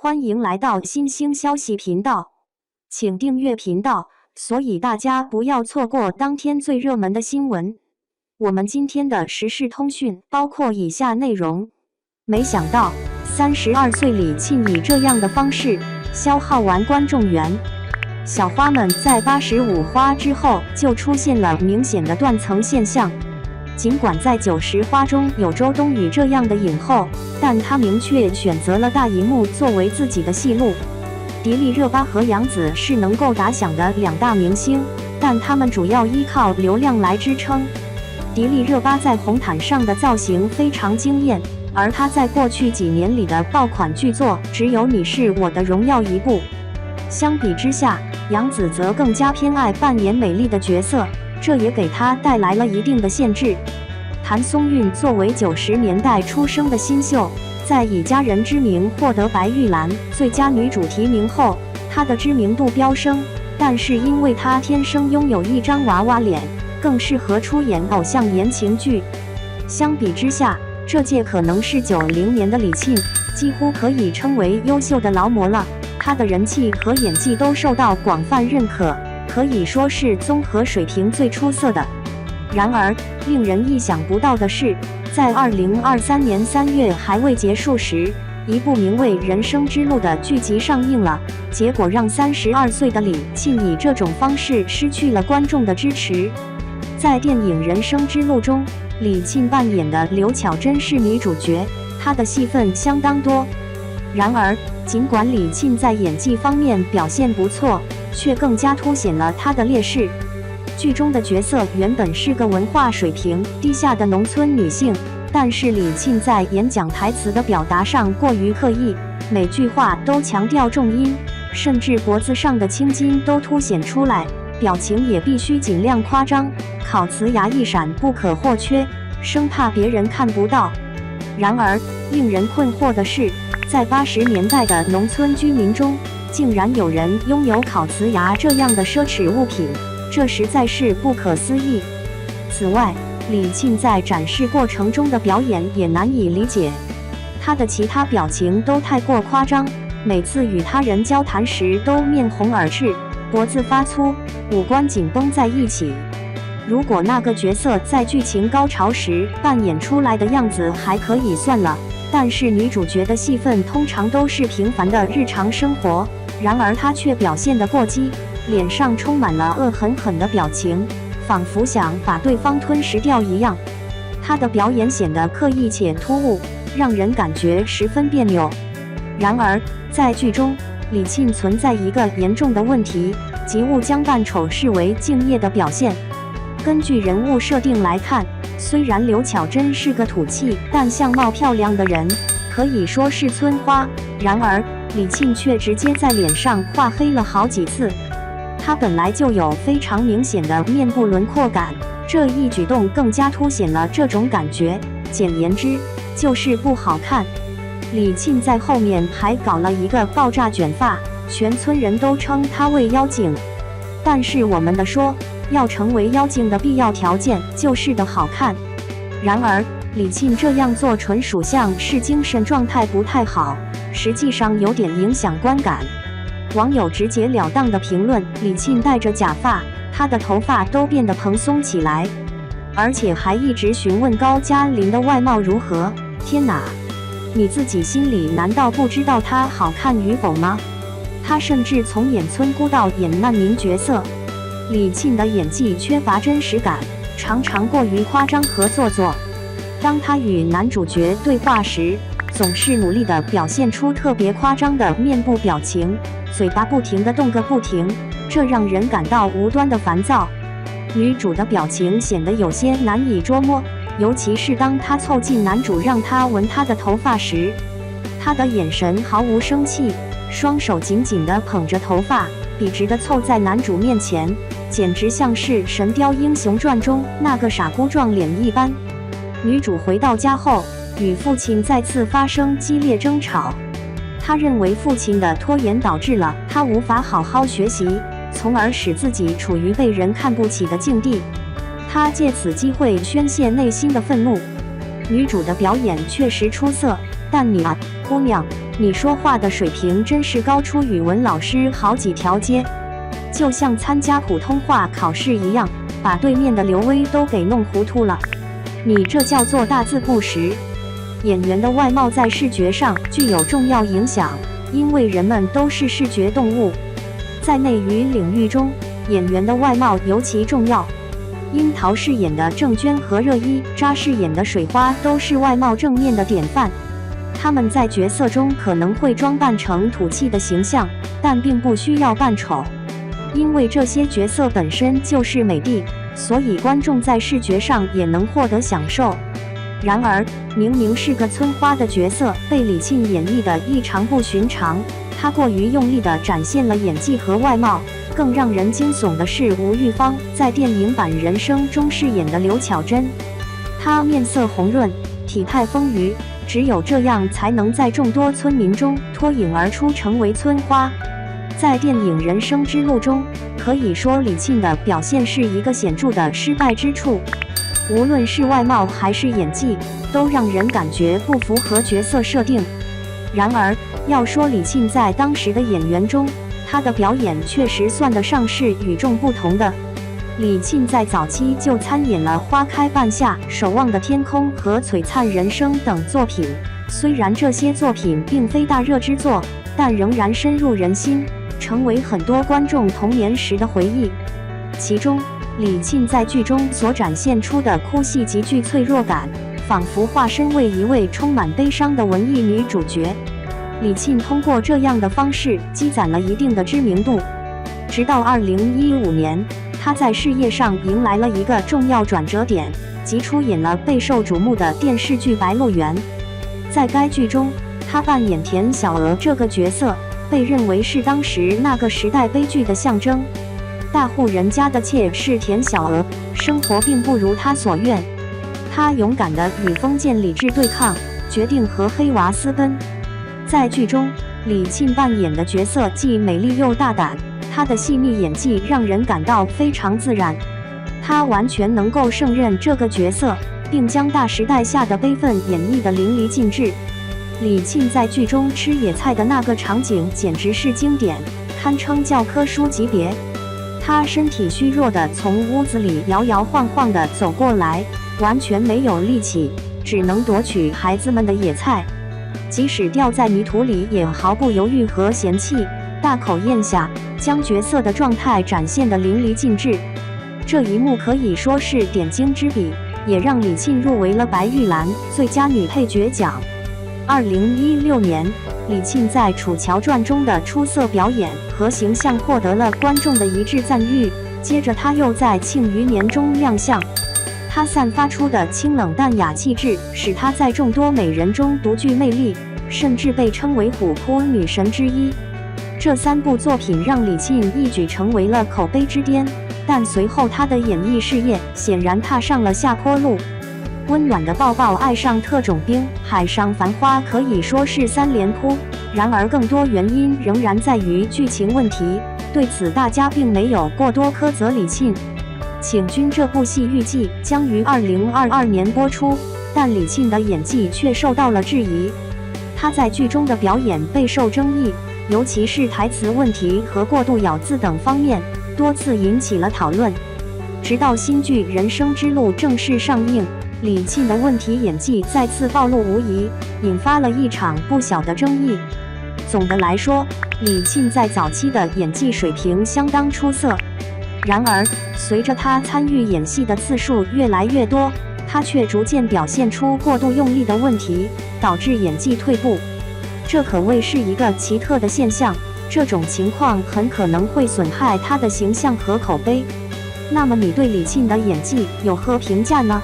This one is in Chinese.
欢迎来到新兴消息频道，请订阅频道，所以大家不要错过当天最热门的新闻。我们今天的时事通讯包括以下内容：没想到32岁李沁以这样的方式消耗完观众缘。小花们在85花之后就出现了明显的断层现象。尽管在90花中有周冬雨这样的影后，但她明确选择了大荧幕作为自己的戏路。迪丽热巴和杨紫是能够打响的两大明星，但她们主要依靠流量来支撑。迪丽热巴在红毯上的造型非常惊艳，而她在过去几年里的爆款剧作只有《你是我的荣耀》一部。相比之下，杨紫则更加偏爱扮演美丽的角色，这也给她带来了一定的限制。谭松韵作为90年代出生的新秀，在以家人之名获得白玉兰最佳女主提名后，她的知名度飙升。但是因为她天生拥有一张娃娃脸，更适合出演偶像言情剧。相比之下，这届可能是90年的李沁，几乎可以称为优秀的劳模了。她的人气和演技都受到广泛认可，可以说是综合水平最出色的。然而，令人意想不到的是，在2023年3月还未结束时，一部名为《人生之路》的剧集上映了，结果让32岁的李沁以这种方式失去了观众的支持。在电影《人生之路》中，李沁扮演的刘巧珍是女主角，她的戏份相当多。然而，尽管李沁在演技方面表现不错，却更加凸显了她的劣势。剧中的角色原本是个文化水平低下的农村女性，但是李沁在演讲台词的表达上过于刻意，每句话都强调重音，甚至脖子上的青筋都凸显出来，表情也必须尽量夸张，烤瓷牙一闪不可或缺，生怕别人看不到。然而，令人困惑的是，在80年代的农村居民中，竟然有人拥有烤瓷牙这样的奢侈物品，这实在是不可思议。此外，李沁在展示过程中的表演也难以理解，她的其他表情都太过夸张，每次与他人交谈时都面红耳赤，脖子发粗，五官紧绷在一起。如果那个角色在剧情高潮时扮演出来的样子还可以算了，但是女主角的戏份通常都是平凡的日常生活，然而她却表现得过激，脸上充满了恶狠狠的表情，仿佛想把对方吞噬掉一样。她的表演显得刻意且突兀，让人感觉十分别扭。然而，在剧中，李沁存在一个严重的问题，即误将扮丑视为敬业的表现。根据人物设定来看，虽然刘巧珍是个土气但相貌漂亮的人，可以说是村花，然而李沁却直接在脸上画黑了好几次。她本来就有非常明显的面部轮廓感，这一举动更加凸显了这种感觉，简言之，就是不好看。李沁在后面还搞了一个爆炸卷发，全村人都称她为妖精。但是我们的说，要成为妖精的必要条件就是得好看。然而，李沁这样做纯属像是精神状态不太好，实际上有点影响观感。网友直截了当的评论，李沁戴着假发，她的头发都变得蓬松起来，而且还一直询问高加林的外貌如何。天哪，你自己心里难道不知道她好看与否吗？她甚至从演村姑到演难民角色。李沁的演技缺乏真实感，常常过于夸张和做作。当她与男主角对话时，总是努力地表现出特别夸张的面部表情，嘴巴不停地动个不停，这让人感到无端的烦躁。女主的表情显得有些难以捉摸，尤其是当她凑近男主让他闻她的头发时，她的眼神毫无生气，双手紧紧地捧着头发，笔直地凑在男主面前，简直像是《神雕英雄传》中那个傻姑撞脸一般。女主回到家后，与父亲再次发生激烈争吵。她认为父亲的拖延导致了她无法好好学习，从而使自己处于被人看不起的境地。她借此机会宣泄内心的愤怒。女主的表演确实出色，但你啊，姑娘，你说话的水平真是高出语文老师好几条街，就像参加普通话考试一样，把对面的刘威都给弄糊涂了。你这叫做大字不识。演员的外貌在视觉上具有重要影响，因为人们都是视觉动物。在内娱领域中，演员的外貌尤其重要。樱桃饰演的郑娟和热依扎饰演的水花都是外貌正面的典范。他们在角色中可能会装扮成土气的形象，但并不需要扮丑，因为这些角色本身就是美的，所以观众在视觉上也能获得享受。然而，明明是个村花的角色，被李沁演绎得异常不寻常。她过于用力地展现了演技和外貌。更让人惊悚的是，吴玉芳在电影版《人生》中饰演的刘巧珍，她面色红润，体态丰腴，只有这样才能在众多村民中脱颖而出，成为村花。在电影《人生之路》中，可以说李沁的表现是一个显著的失败之处。无论是外貌还是演技，都让人感觉不符合角色设定。然而，要说李沁在当时的演员中，她的表演确实算得上是与众不同的。李沁在早期就参演了《花开半夏》《守望的天空》和《璀璨人生》等作品。虽然这些作品并非大热之作，但仍然深入人心，成为很多观众童年时的回忆。其中，李沁在剧中所展现出的哭戏极具脆弱感，仿佛化身为一位充满悲伤的文艺女主角。李沁通过这样的方式积攒了一定的知名度，直到2015年，她在事业上迎来了一个重要转折点，即出演了备受瞩目的电视剧《白鹿原》。在该剧中，她扮演田小娥这个角色，被认为是当时那个时代悲剧的象征。大户人家的妾是田小娥，生活并不如她所愿，她勇敢地与封建礼制对抗，决定和黑娃私奔。在剧中，李沁扮演的角色既美丽又大胆，她的细腻演技让人感到非常自然。她完全能够胜任这个角色，并将大时代下的悲愤演绎得淋漓尽致。李沁在剧中吃野菜的那个场景简直是经典，堪称教科书级别。她身体虚弱地从屋子里摇摇晃晃地走过来，完全没有力气，只能夺取孩子们的野菜。即使掉在泥土里也毫不犹豫和嫌弃，大口咽下，将角色的状态展现得淋漓尽致。这一幕可以说是点睛之笔，也让李沁入围了白玉兰最佳女配角奖。2016年，李沁在《楚乔传》中的出色表演和形象获得了观众的一致赞誉。接着，她又在《庆余年》中亮相。她散发出的清冷淡雅气质，使她在众多美人中独具魅力，甚至被称为虎扑女神之一。这3部作品让李沁一举成为了口碑之巅，但随后她的演艺事业显然踏上了下坡路。温暖的抱抱、爱上特种兵、海上繁花可以说是3连扑，然而更多原因仍然在于剧情问题，对此大家并没有过多苛责李沁。请君这部戏预计将于2022年播出，但李沁的演技却受到了质疑。她在剧中的表演备受争议，尤其是台词问题和过度咬字等方面，多次引起了讨论。直到新剧《人生之路》正式上映，李沁的问题演技再次暴露无遗，引发了一场不小的争议。总的来说，李沁在早期的演技水平相当出色。然而，随着她参与演戏的次数越来越多，她却逐渐表现出过度用力的问题，导致演技退步。这可谓是一个奇特的现象，这种情况很可能会损害她的形象和口碑。那么你对李沁的演技有何评价呢？